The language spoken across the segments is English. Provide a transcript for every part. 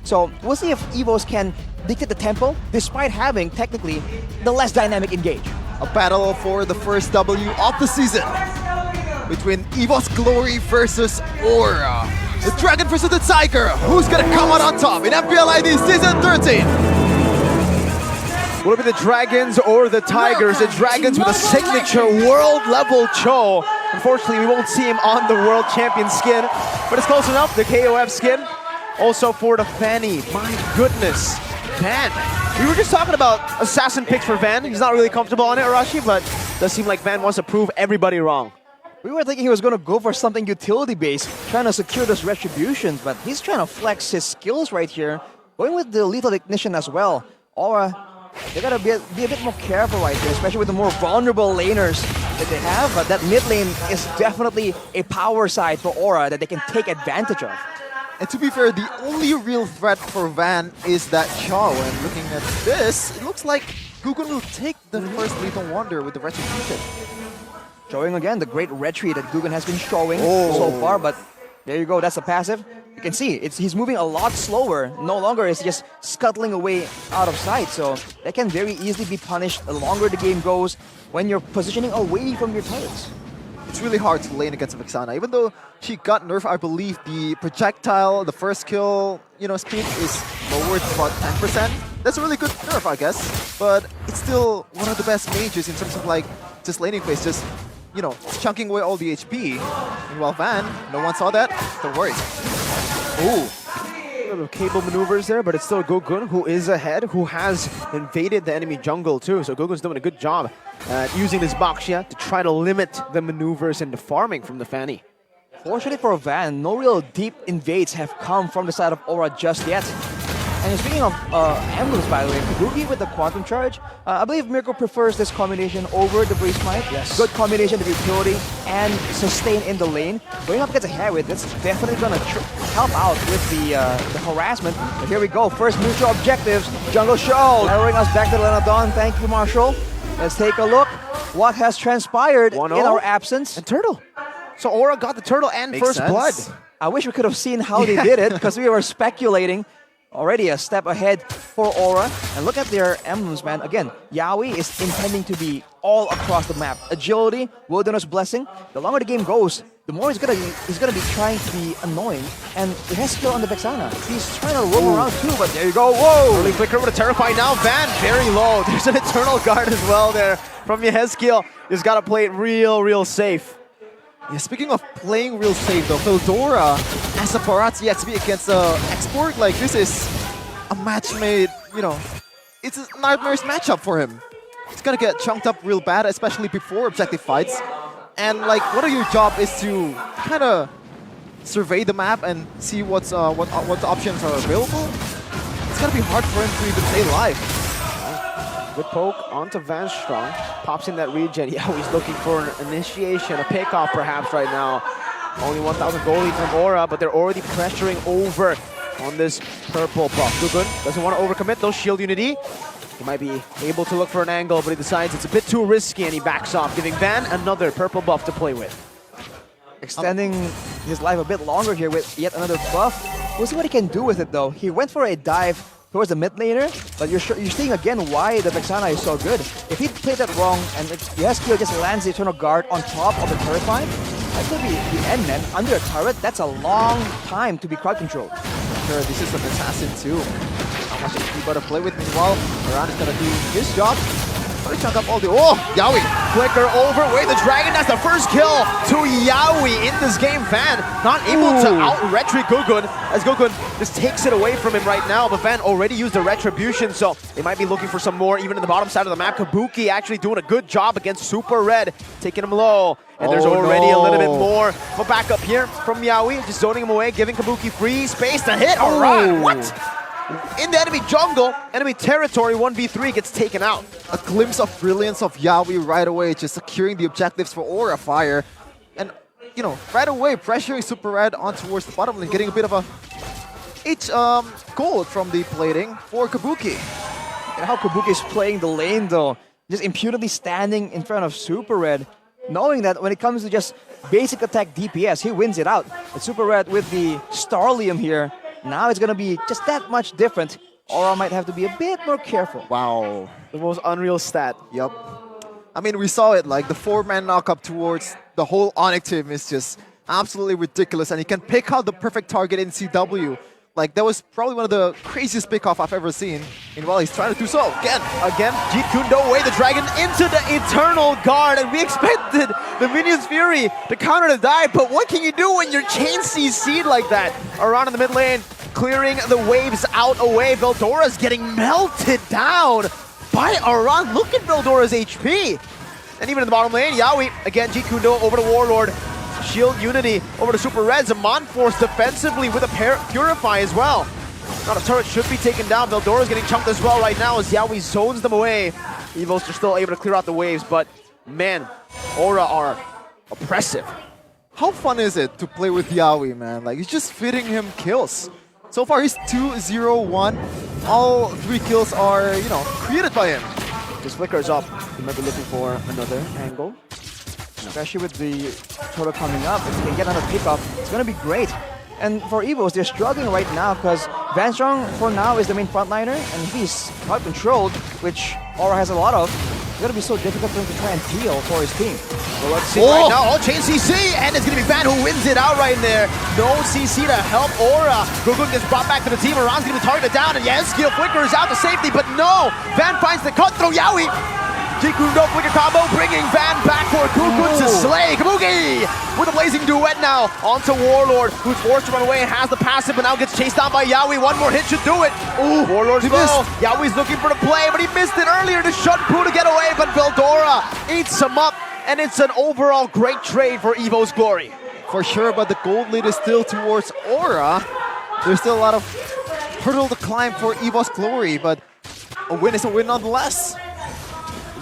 So we'll see if EVOS can dictate the tempo despite having technically the less dynamic engage. A battle for the first W of the season between EVOS Glory versus Aura. The Dragon versus the Tiger. Who's gonna come out on top in MPL ID Season 13? Will it be the Dragons or the Tigers? The Dragons with a signature world-level Cho. Unfortunately, we won't see him on the World Champion skin, but it's close enough. The KOF skin. Also for the Fanny. My goodness. Van. We were just talking about assassin picks for Van. He's not really comfortable on it, Arashi, but it does seem like Van wants to prove everybody wrong. We were thinking he was going to go for something utility-based, trying to secure those retributions, but he's trying to flex his skills right here, going with the lethal ignition as well. Aura, they gotta be a bit more careful right here, especially with the more vulnerable laners that they have, but that mid lane is definitely a power side for Aura that they can take advantage of. And to be fair, the only real threat for Van is that Shaw. And looking at this, it looks like Gugun will take the first Lethal Wonder with the Retribution. Showing again the great retreat that Gugun has been showing so far, but there you go, that's a passive. You can see, he's moving a lot slower. No longer is he just scuttling away out of sight, so that can very easily be punished the longer the game goes when you're positioning away from your turrets. It's really hard to lane against Vexana. Even though she got nerfed, I believe the projectile, the first kill, speed is lowered to about 10%. That's a really good nerf, I guess. But it's still one of the best mages in terms of like just laning phase, just chunking away all the HP. Meanwhile, Van, no one saw that. Don't worry. Ooh. A little cable maneuvers there, but it's still Gugun who is ahead, who has invaded the enemy jungle too. So Gugun's doing a good job at using this Baxia to try to limit the maneuvers and the farming from the Fanny. Fortunately for Van, no real deep invades have come from the side of Aura just yet. And speaking of emblems, by the way, Kabuki with the Quantum Charge, I believe Mirko prefers this combination over the Breeze Smite. Yes. Good combination of utility and sustain in the lane. Going up against a Harriet, that's definitely going to help out with the harassment. But here we go, first mutual objectives, Jungle Show. Narrowing us back to the Lane of Dawn. Thank you, Marshall. Let's take a look what has transpired in our absence. And Turtle. So Aura got the Turtle and Makes first sense. blood. I wish we could have seen how they did it, because we were speculating. Already a step ahead for Aura. And look at their emblems, man. Again, Yaoi is intending to be all across the map. Agility, Wilderness Blessing. The longer the game goes, the more he's gonna be trying to be annoying. And he has skill on the Vexana. He's trying to roam around too, but there you go. Whoa! Early flicker with a Terrify now. Van very low. There's an Eternal Guard as well there from Yehezkiel. Just gotta play it real safe. Yeah, speaking of playing real safe though, Feldora as a Parazzi XP against Export, like this is a match made, it's a nightmare's matchup for him. He's gonna get chunked up real bad, especially before objective fights. And like, what of your job is to kind of survey the map and see what options are available. It's gonna be hard for him to even stay alive. Good poke onto Van Strong. Pops in that regen. Yeah, he's looking for an initiation, a pickoff perhaps right now. Only 1,000 gold lead from Aura, but they're already pressuring over on this purple buff. Gugun doesn't want to overcommit those shield unity. He might be able to look for an angle, but he decides it's a bit too risky and he backs off, giving Van another purple buff to play with. Extending his life a bit longer here with yet another buff. We'll see what he can do with it though. He went for a dive towards the mid laner, but you're seeing again why the Vexana is so good. If he played that wrong and Yehezkiel just lands the Eternal Guard on top of the Terrify, that could be the end, man. Under a turret, that's a long time to be crowd controlled. Sure, this is an assassin too. How much HP got to play with meanwhile? Moran is gonna do his job. Gonna chunk up all the Yaoi! Flicker over, wait, the Dragon, that's the first kill to Yaoi in this game. Van not able to out-retreat Gugun, as Gugun just takes it away from him right now, but Van already used the Retribution, so they might be looking for some more, even in the bottom side of the map. Kabuki actually doing a good job against Super Red, taking him low, and there's already a little bit more of a backup here from Yaoi, just zoning him away, giving Kabuki free space to hit. Alright, what? In the enemy jungle, enemy territory, 1v3 gets taken out. A glimpse of brilliance of Yaoi right away, just securing the objectives for Aura Fire. And, right away pressuring Super Red on towards the bottom lane, getting a bit of a gold from the plating for Kabuki. And how Kabuki is playing the lane though, just impudently standing in front of Super Red, knowing that when it comes to just basic attack DPS, he wins it out. But Super Red with the Starlium here, Now it's gonna be just that much different. Aura might have to be a bit more careful. Wow. The most unreal stat. Yep. I mean, we saw it, like the 4-man knockup towards the whole Onyx team is just absolutely ridiculous, and he can pick out the perfect target in CW. Like, that was probably one of the craziest pickoff I've ever seen. Meanwhile, he's trying to do so again. Jeet Kune Do away the dragon into the Eternal Guard, and we expected the Minion's Fury to counter the dive, but what can you do when your chain CC'd like that? Around in the mid lane, clearing the waves out away. Veldora's getting melted down by Aran. Look at Veldora's HP. And even in the bottom lane, Yawi, again, Jeet Kune Do over to Warlord. Shield Unity over to Super Reds. Amon Force defensively with a Purify as well. Now the turret should be taken down. Veldora's getting chunked as well right now as Yawi zones them away. EVOS are still able to clear out the waves, but man, Aura are oppressive. How fun is it to play with Yawi, man? Like, it's just fitting him kills. So far, he's 2-0-1. All 3 kills are, you know, created by him. This flickers up. He might be looking for another angle. Especially with the turtle coming up, if they can get another pickoff, it's going to be great. And for EVOS, they're struggling right now because Van Strong, for now, is the main frontliner, and he's crowd controlled, which Aura has a lot of. It's going to be so difficult for him to try and heal for his team. So let's see right now, all chain CC, and it's going to be Van who wins it out right there. No CC to help Aura. Gugun gets brought back to the team. Aran's going to be targeted down, and yes, skill flickers out to safety, but no! Van finds the cut through Yawi. Jeet Kune Do flicker combo, bringing Van back for Gugun to slay. Kabuki with a blazing duet now onto Warlord, who's forced to run away and has the passive, but now gets chased down by Yawi. One more hit should do it. Ooh, Warlord's low. Yawi's looking for the play, but he missed it earlier to shut Pooh to get away, but Veldora eats him up, and it's an overall great trade for EVO's glory. For sure, but the gold lead is still towards Aura. There's still a lot of hurdle to climb for EVO's glory, but a win is a win nonetheless.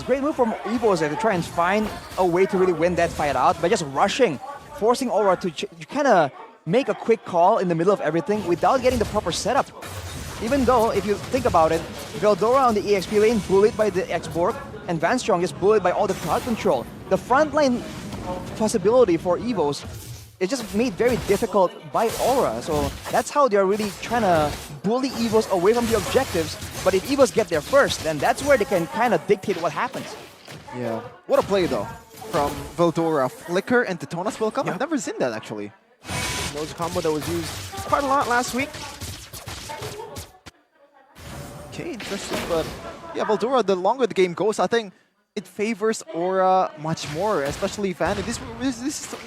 Great move from EVOS to try and find a way to really win that fight out by just rushing, forcing Aura to kind of make a quick call in the middle of everything without getting the proper setup. Even though, if you think about it, Veldora on the EXP lane bullied by the X-Borg, and Van Strong is bullied by all the crowd control. The frontline possibility for EVOS is just made very difficult by Aura, so that's how they're really trying to bully EVOS away from the objectives. But if EVOS get there first, then that's where they can kind of dictate what happens. Yeah. What a play, though, from Veldora. Flicker and Detona's welcome. Yeah. I've never seen that, actually. That was a combo that was used quite a lot last week. Okay, interesting. But yeah, Veldora, the longer the game goes, I think it favors Aura much more, especially Van.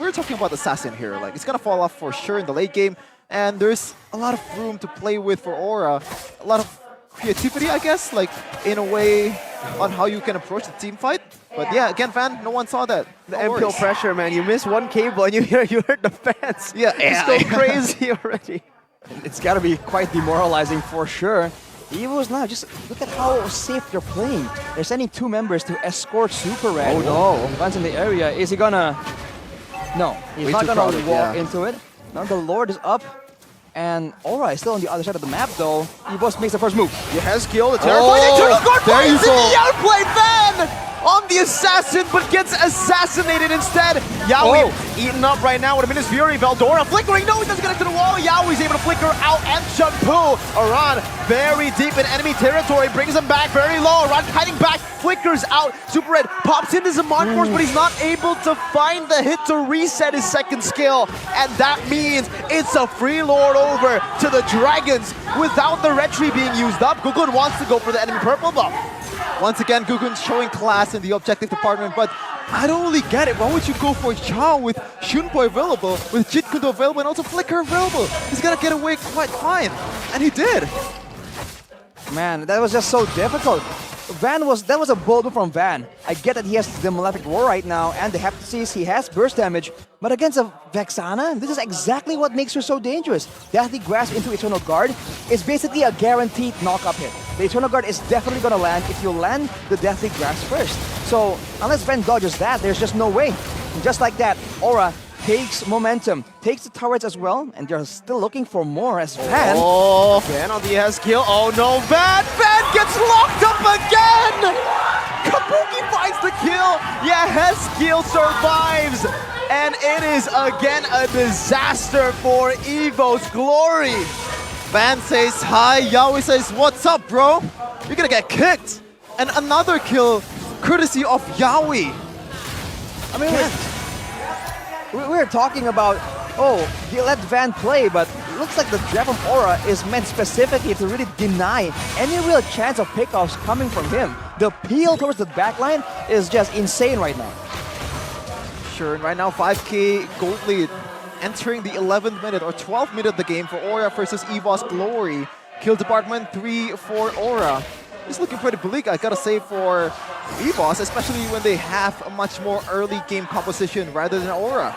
We're talking about Assassin here. Like, it's going to fall off for sure in the late game. And there's a lot of room to play with for Aura. A lot of creativity, I guess, like in a way on how you can approach the team fight. But yeah, again, Van, no one saw that. The MPL pressure, man. You miss one cable and you heard the fans. Yeah, It's so crazy already. It's got to be quite demoralizing for sure. EVOS now, just look at how safe they're playing. They're sending 2 members to escort Super Red. Oh no. Van's in the area. Is he gonna... No, he's not gonna crowded, walk yeah. into it. Now the Lord is up. And Aura is still on the other side of the map though. EVOS makes the first move. Yes, kill the terrifying Eternal Guard there you finds go. the outplay Van on the assassin, but gets assassinated instead. Yawi eaten up right now with a Minute's Fury. Veldora flickering. No, he doesn't get into the wall. Yawi's able to flicker out and shut Pooh. Aran very deep in enemy territory. Brings him back very low. Aran hiding back. Flickers out. Super Red pops into Zaman Force, but he's not able to find the hit to reset his second skill. And that means it's a free lord over to the Dragons without the retry being used up. Gugun wants to go for the enemy purple buff. Once again, Gugun showing class in the objective department, but I don't really get it. Why would you go for Chao with Shunpo available, with Jeet Kune Do available, and also Flicker available? He's gonna get away quite fine, and he did. Man, that was just so difficult. That was a bold move from Van. I get that he has the Malefic Roar right now, and the Heptasis, he has burst damage, but against a Vexana, this is exactly what makes her so dangerous. Deathly Grasp into Eternal Guard is basically a guaranteed knock-up hit. The Eternal Guard is definitely gonna land if you land the Deathly Grasp first. So, unless Van dodges that, there's just no way. And just like that, Aura takes momentum, takes the turrets as well, and they're still looking for more as Van. Oh, Van on the S kill. Oh no, Van! Van gets locked up again! Kabuki finds the kill! Yeah, Heskill survives! And it is again a disaster for EVO's glory. Van says hi, Yawi says, what's up, bro? You're gonna get kicked. And another kill, courtesy of Yawi. I mean, we're talking about, oh, he let Van play, but it looks like the draft from Aura is meant specifically to really deny any real chance of pickoffs coming from him. The peel towards the backline is just insane right now. Sure, and right now 5k gold lead. Entering the 11th minute or 12th minute of the game for Aura versus EVOS Glory. Kill department 3 for Aura. It's looking pretty bleak, I gotta say, for EVOS, especially when they have a much more early game composition rather than Aura.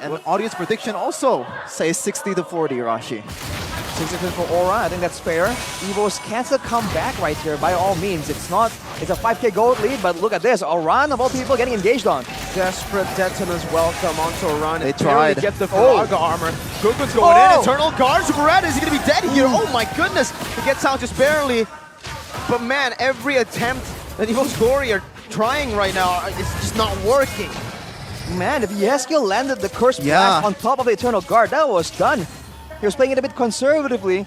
And audience prediction also says 60 to 40, Rashi. 60 for Aura, I think that's fair. EVOS can still come back right here by all means. It's a 5k gold lead, but look at this. Oran of all people getting engaged on. Desperate Detona's welcome onto a run. They tried. Get the Faraga armor. Gugun's going in. Eternal Guard. Super Red, is he going to be dead here? Oh my goodness. He gets out just barely. But man, every attempt that EVOS Glory are trying right now is just not working. Man, if Yeskiel landed the Curse Blast on top of the Eternal Guard, that was done. He was playing it a bit conservatively,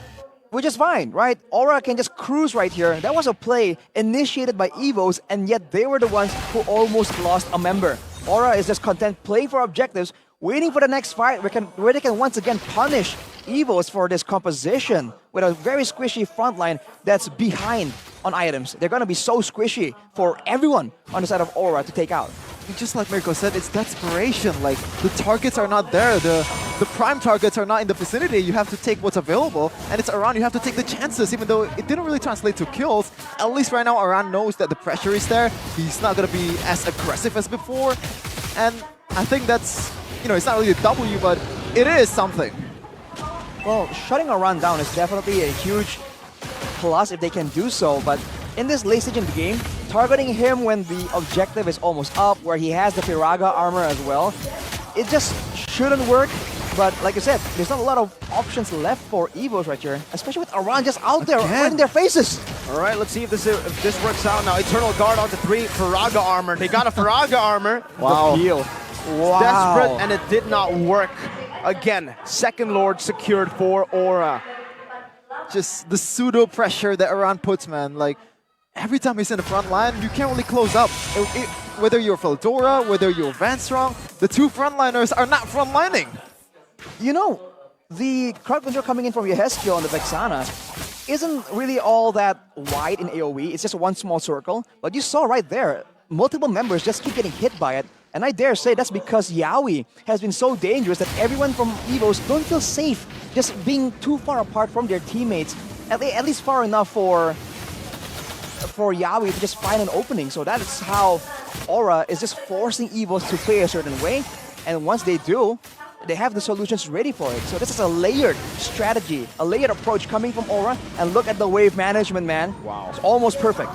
which is fine, right? Aura can just cruise right here. That was a play initiated by EVOS, and yet they were the ones who almost lost a member. Aura is just content playing for objectives, waiting for the next fight where they can once again punish EVOS for this composition with a very squishy front line that's behind on items. They're gonna be so squishy for everyone on the side of Aura to take out. Just like Mirko said, it's desperation. Like, the targets are not there. The prime targets are not in the vicinity. You have to take what's available, and it's Aran. You have to take the chances, even though it didn't really translate to kills. At least right now, Aran knows that the pressure is there. He's not going to be as aggressive as before. And I think that's, it's not really a W, but it is something. Well, shutting Aran down is definitely a huge plus if they can do so, but in this late stage in the game, targeting him when the objective is almost up, where he has the Firaga armor as well, it just shouldn't work. But like I said, there's not a lot of options left for EVOS right here, especially with Aran just out there right in their faces. All right, let's see if this works out now. Eternal Guard onto 3, Firaga armor. They got a Firaga armor. Wow. The peel. Wow. Desperate, and it did not work. Again, second Lord secured for Aura. Just the pseudo pressure that Aran puts, man. Like, every time he's in the front line, you can't really close up. Whether you're Feldora, whether you're Vanstrong, the two frontliners are not frontlining. The crowd control coming in from Yeheskio on the Vexana isn't really all that wide in AoE. It's just one small circle. But you saw right there, multiple members just keep getting hit by it. And I dare say that's because Yawi has been so dangerous that everyone from EVOS don't feel safe just being too far apart from their teammates. At least far enough for Yawi to just find an opening. So that is how Aura is just forcing EVOS to play a certain way. And once they do, they have the solutions ready for it. So this is a layered strategy, a layered approach coming from Aura. And look at the wave management, man. Wow. It's almost perfect.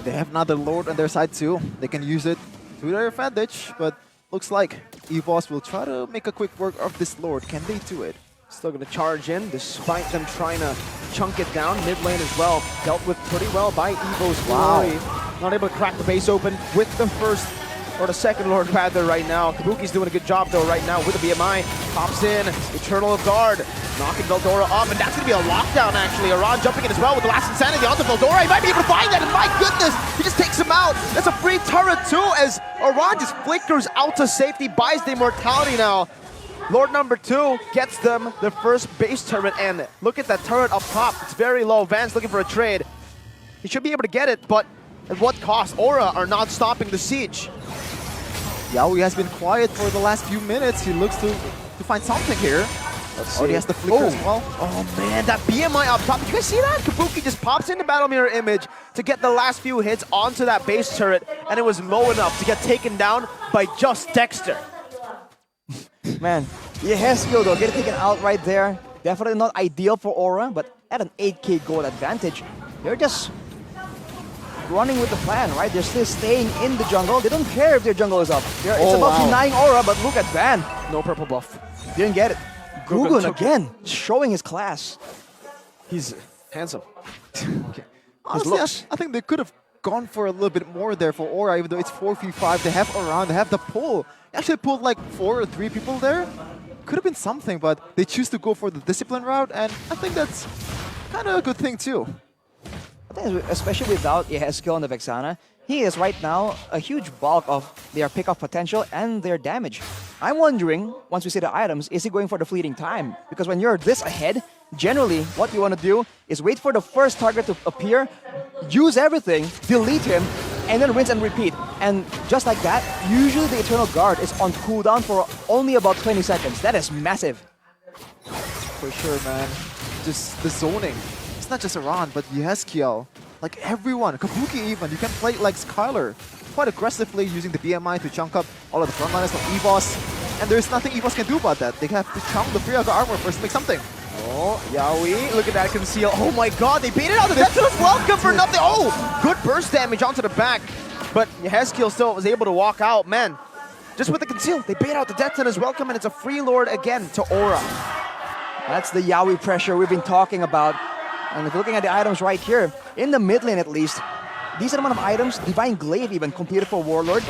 They have another Lord on their side too. They can use it to their advantage, but looks like EVOS will try to make a quick work of this Lord. Can they do it? Still going to charge in, despite them trying to chunk it down. Mid lane as well, dealt with pretty well by EVOS Glory. Not able to crack the base open with the first, or the second Lord rather right now. Kabuki's doing a good job though right now with the BMI. Pops in, Eternal Guard, knocking Veldora up, and that's going to be a lockdown actually. Aran jumping in as well with the last Insanity onto Veldora. He might be able to find that, and my goodness, he just takes him out. That's a free turret too, as Aran just flickers out to safety, buys the immortality now. Lord number 2 gets them the first base turret, and look at that turret up top. It's very low. Van's looking for a trade. He should be able to get it, but at what cost? Aura are not stopping the siege. Yawi has been quiet for the last few minutes. He looks to find something here. He has the flicker as well. Oh man, that BMI up top. Did you guys see that? Kabuki just pops into Battle Mirror Image to get the last few hits onto that base turret, and it was low enough to get taken down by just Dexter. Man, Yeheskio though, getting taken out right there. Definitely not ideal for Aura, but at an 8k gold advantage, they're just running with the plan, right? They're still staying in the jungle. They don't care if their jungle is up. It's about denying Aura, but look at Van. No purple buff. Didn't get it. Gugun again, showing his class. He's handsome. Honestly, I think they could have gone for a little bit more there for Aura, even though it's 4v5. They have Aran, they have the pull. They actually pulled like 4 or 3 people there. could have been something, but they choose to go for the discipline route, and I think that's kind of a good thing too. I think especially without Yehezkiel on the Vexana, he is right now a huge bulk of their pickoff potential and their damage. I'm wondering, once we see the items, is he going for the fleeting time? Because when you're this ahead, generally what you want to do is wait for the first target to appear, use everything, delete him, and then rinse and repeat. And just like that, usually the Eternal Guard is on cooldown for only about 20 seconds. That is massive. For sure, man. Just the zoning. It's not just Iran, but Yehezkiel. Like everyone, Kabuki even. You can play like Skylar quite aggressively using the BMI to chunk up all of the frontliners from EVOS. And there's nothing EVOS can do about that. They have to chunk the Freyaga armor first to make something. Oh, Yaoi, look at that conceal. Oh my god, they baited out the Detonus welcome for nothing. Oh, good burst damage onto the back. But Yehezkiel still was able to walk out. Man, just with the conceal, they bait out the Detonus welcome, and it's a free lord again to Aura. That's the Yaoi pressure we've been talking about. And if you're looking at the items right here, in the mid lane at least, decent amount of items, Divine Glaive even completed for Warlord.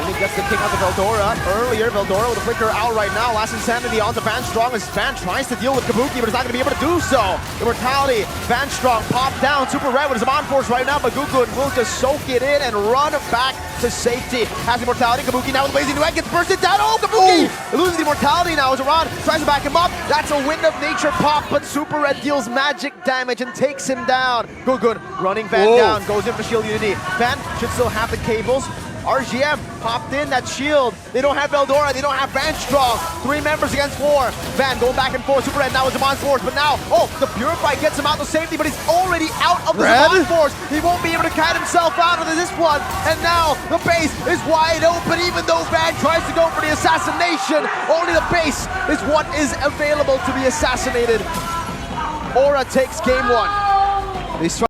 Only gets the kick out of Veldora earlier. Veldora with a flicker out right now. Last Insanity onto Van Strong as Van tries to deal with Kabuki, but is not going to be able to do so. Immortality, Van Strong popped down. Super Red with his on force right now, but Gukun will just soak it in and run back to safety. Has Immortality. Kabuki now with Blazing Duet gets bursted down. Oh, Kabuki loses the Immortality now as Iran tries to back him up. That's a Wind of Nature pop, but Super Red deals magic damage and takes him down. Gukun running Van down, goes in for Shield Unity. Van should still have the cables. RGM popped in that shield. They don't have Veldora, they don't have Van Strong. 3 members against 4. Van going back and forth. Super Red now is Zaman's force, but now, the Purify gets him out to safety, but he's already out of the Zaman force. He won't be able to kite himself out of this one. And now the base is wide open, even though Van tries to go for the assassination. Only the base is what is available to be assassinated. Aura takes game 1. They